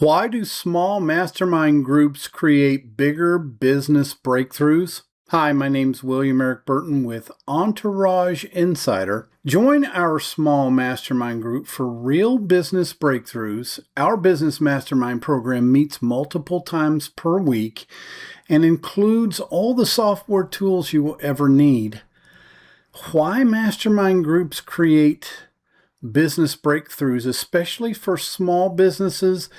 Why do small mastermind groups create bigger business breakthroughs? Hi, my name's William Erik Burton with Entourage Insider. Join our small mastermind group for real business breakthroughs. Our business mastermind program meets multiple times per week and includes all the software tools you will ever need. Why mastermind groups create business breakthroughs, especially for small businesses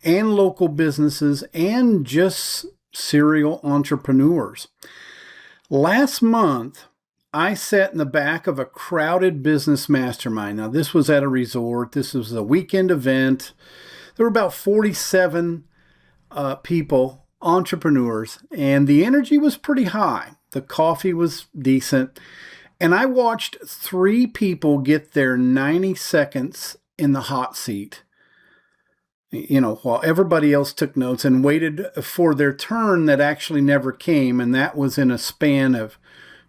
and local businesses and just serial entrepreneurs. Last month, I sat in the back of a crowded business mastermind. Now, this was at a resort. This was a weekend event. There were about 47 people, entrepreneurs, and the energy was pretty high. The coffee was decent. And I watched 3 people get their 90 seconds in the hot seat, while everybody else took notes and waited for their turn that actually never came, and that was in a span of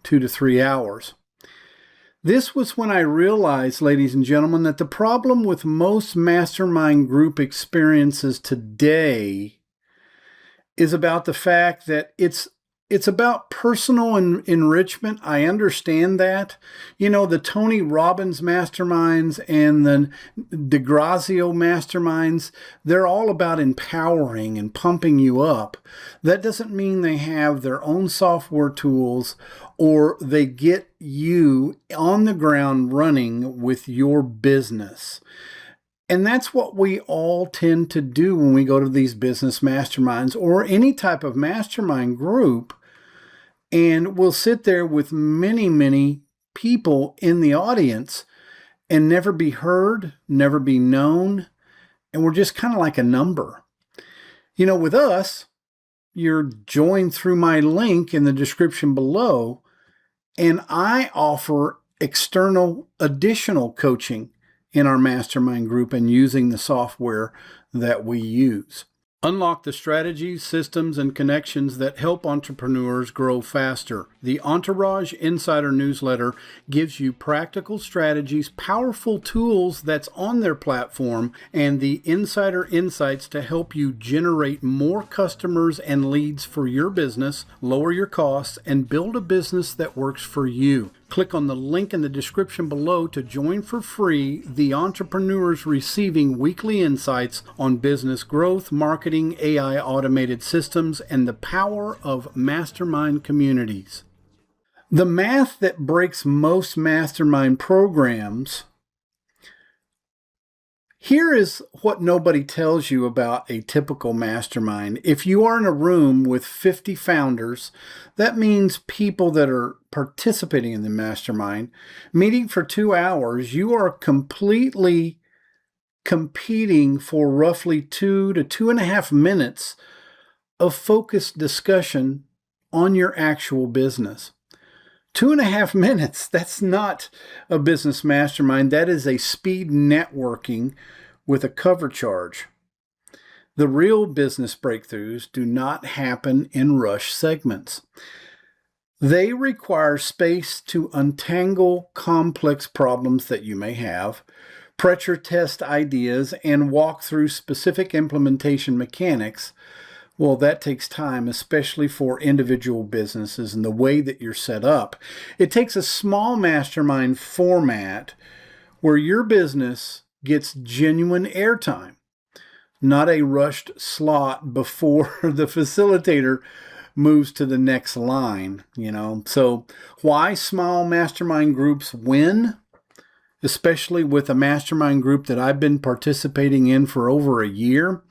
2 to 3 hours. This was when I realized, ladies and gentlemen, that the problem with most mastermind group experiences today is about the fact that it's about personal enrichment. I understand that. The Tony Robbins masterminds and the DeGrazio masterminds, they're all about empowering and pumping you up. That doesn't mean they have their own software tools or they get you on the ground running with your business. And that's what we all tend to do when we go to these business masterminds or any type of mastermind group. And we'll sit there with many, many people in the audience and never be heard, never be known. And we're just kind of like a number. With us, you're joined through my link in the description below. And I offer external additional coaching in our mastermind group and using the software that we use. Unlock the strategies, systems, and connections that help entrepreneurs grow faster. The Entourage Insider newsletter gives you practical strategies, powerful tools that's on their platform, and the insider insights to help you generate more customers and leads for your business, lower your costs, and build a business that works for you. Click on the link in the description below to join for free the entrepreneurs receiving weekly insights on business growth, marketing, AI automated systems, and the power of mastermind communities. The math that breaks most mastermind programs. Here is what nobody tells you about a typical mastermind. If you are in a room with 50 founders, that means people that are participating in the mastermind, meeting for 2 hours, you are completely competing for roughly 2 to 2.5 minutes of focused discussion on your actual business. 2.5 minutes, that's not a business mastermind. That is a speed networking with a cover charge. The real business breakthroughs do not happen in rush segments. They require space to untangle complex problems that you may have, pressure test ideas, and walk through specific implementation mechanics. Well, that takes time, especially for individual businesses and the way that you're set up. It takes a small mastermind format where your business gets genuine airtime, not a rushed slot before the facilitator moves to the next line, So why small mastermind groups win, especially with a mastermind group that I've been participating in for over a year?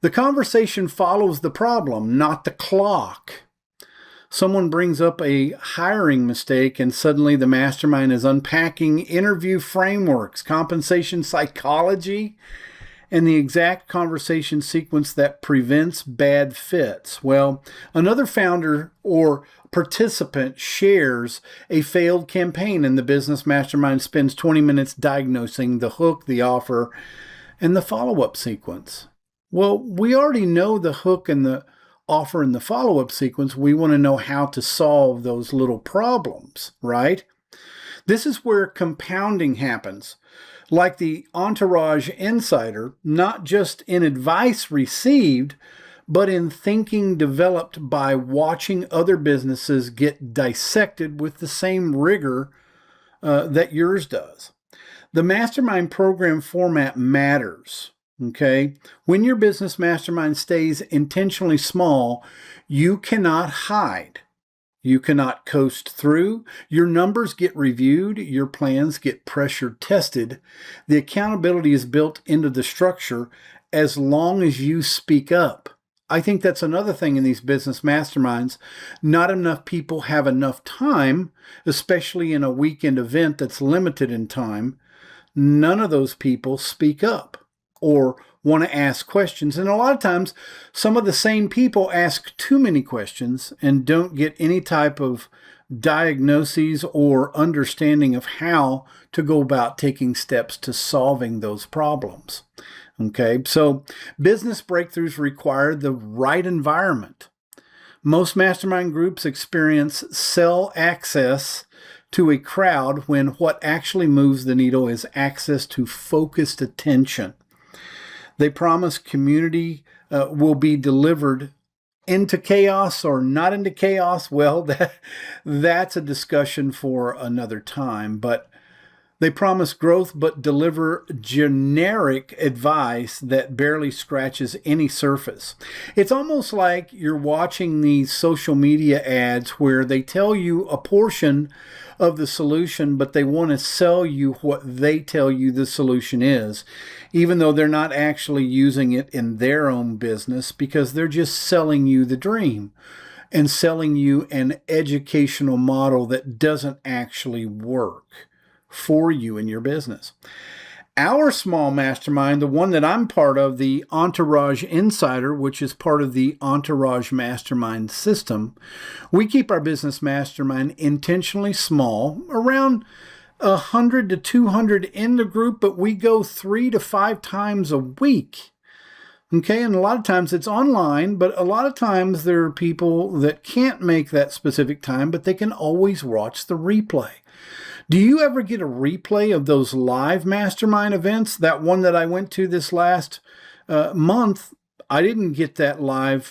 The conversation follows the problem, not the clock. Someone brings up a hiring mistake and suddenly the mastermind is unpacking interview frameworks, compensation psychology, and the exact conversation sequence that prevents bad fits. Well, another founder or participant shares a failed campaign and the business mastermind spends 20 minutes diagnosing the hook, the offer, and the follow-up sequence. Well, we already know the hook and the offer and the follow-up sequence. We want to know how to solve those little problems, right? This is where compounding happens. like the Entourage Insider, not just in advice received, but in thinking developed by watching other businesses get dissected with the same rigor that yours does. The mastermind program format matters. Okay. When your business mastermind stays intentionally small, you cannot hide. You cannot coast through. Your numbers get reviewed. Your plans get pressure tested. The accountability is built into the structure as long as you speak up. I think that's another thing in these business masterminds. Not enough people have enough time, especially in a weekend event that's limited in time. None of those people speak up or want to ask questions. And a lot of times, some of the same people ask too many questions and don't get any type of diagnoses or understanding of how to go about taking steps to solving those problems. Okay, so business breakthroughs require the right environment. Most mastermind groups experience cell access to a crowd when what actually moves the needle is access to focused attention. They promise community will be delivered into chaos or not into chaos. Well, that's a discussion for another time, but they promise growth but deliver generic advice that barely scratches any surface. It's almost like you're watching these social media ads where they tell you a portion of the solution, but they want to sell you what they tell you the solution is, even though they're not actually using it in their own business, because they're just selling you the dream and selling you an educational model that doesn't actually work for you in your business. Our small mastermind, the one that I'm part of, the Entourage Insider, which is part of the Entourage Mastermind system, we keep our business mastermind intentionally small, around 100 to 200 in the group, but we go 3 to 5 times a week. Okay, and a lot of times it's online, but a lot of times there are people that can't make that specific time, but they can always watch the replay. Do you ever get a replay of those live mastermind events? That one that I went to this last month, I didn't get that live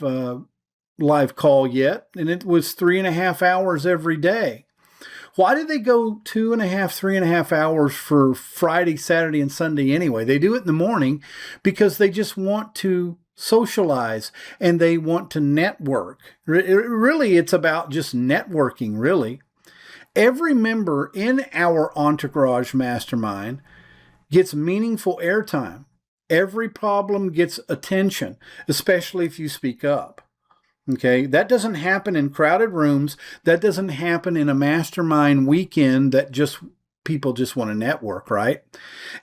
call yet, and it was 3.5 hours every day. Why did they go 2.5, 3.5 hours for Friday, Saturday, and Sunday anyway? They do it in the morning because they just want to socialize and they want to network. Really, it's about just networking, really. Every member in our Entourage Mastermind gets meaningful airtime. Every problem gets attention, especially if you speak up. Okay, that doesn't happen in crowded rooms. That doesn't happen in a mastermind weekend that just people just want to network, right?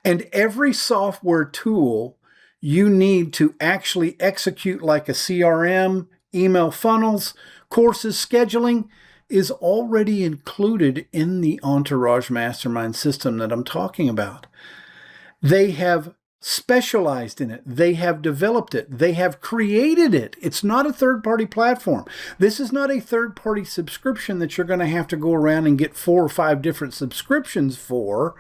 And every software tool you need to actually execute, like a CRM, email funnels, courses, scheduling, is already included in the Entourage Mastermind system that I'm talking about. They have specialized in it. They have developed it. They have created it. It's not a third-party platform. This is not a third-party subscription that you're going to have to go around and get 4 or 5 different subscriptions for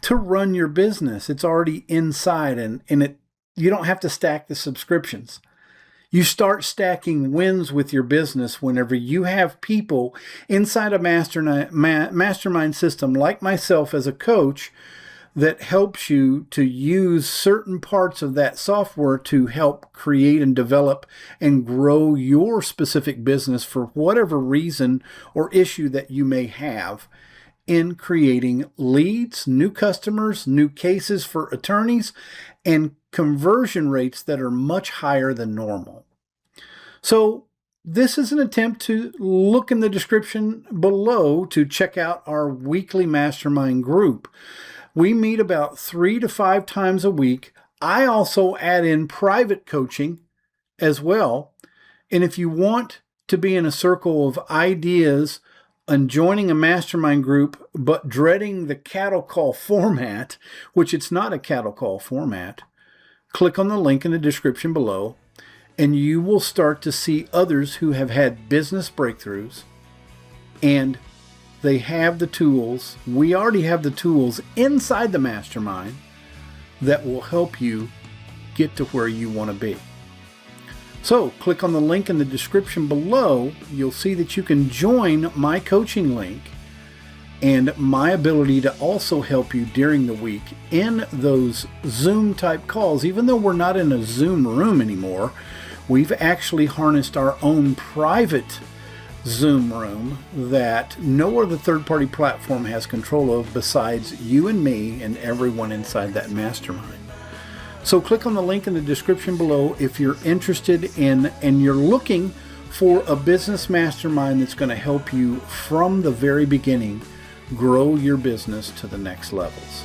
to run your business. It's already inside, and you don't have to stack the subscriptions. You start stacking wins with your business whenever you have people inside a mastermind system like myself as a coach that helps you to use certain parts of that software to help create and develop and grow your specific business for whatever reason or issue that you may have in creating leads, new customers, new cases for attorneys, and conversion rates that are much higher than normal. So this is an attempt to look in the description below to check out our weekly mastermind group. We meet about 3 to 5 times a week. I also add in private coaching as well. And if you want to be in a circle of ideas and joining a mastermind group, but dreading the cattle call format, which it's not a cattle call format, click on the link in the description below, and you will start to see others who have had business breakthroughs and They have the tools. We already have the tools inside the mastermind that will help you get to where you want to be. So click on the link in the description below. You'll see that you can join my coaching link and my ability to also help you during the week in those Zoom type calls. Even though we're not in a Zoom room anymore, we've actually harnessed our own private Zoom room that no other third-party platform has control of besides you and me and everyone inside that mastermind. So click on the link in the description below if you're interested in and you're looking for a business mastermind that's going to help you from the very beginning grow your business to the next levels.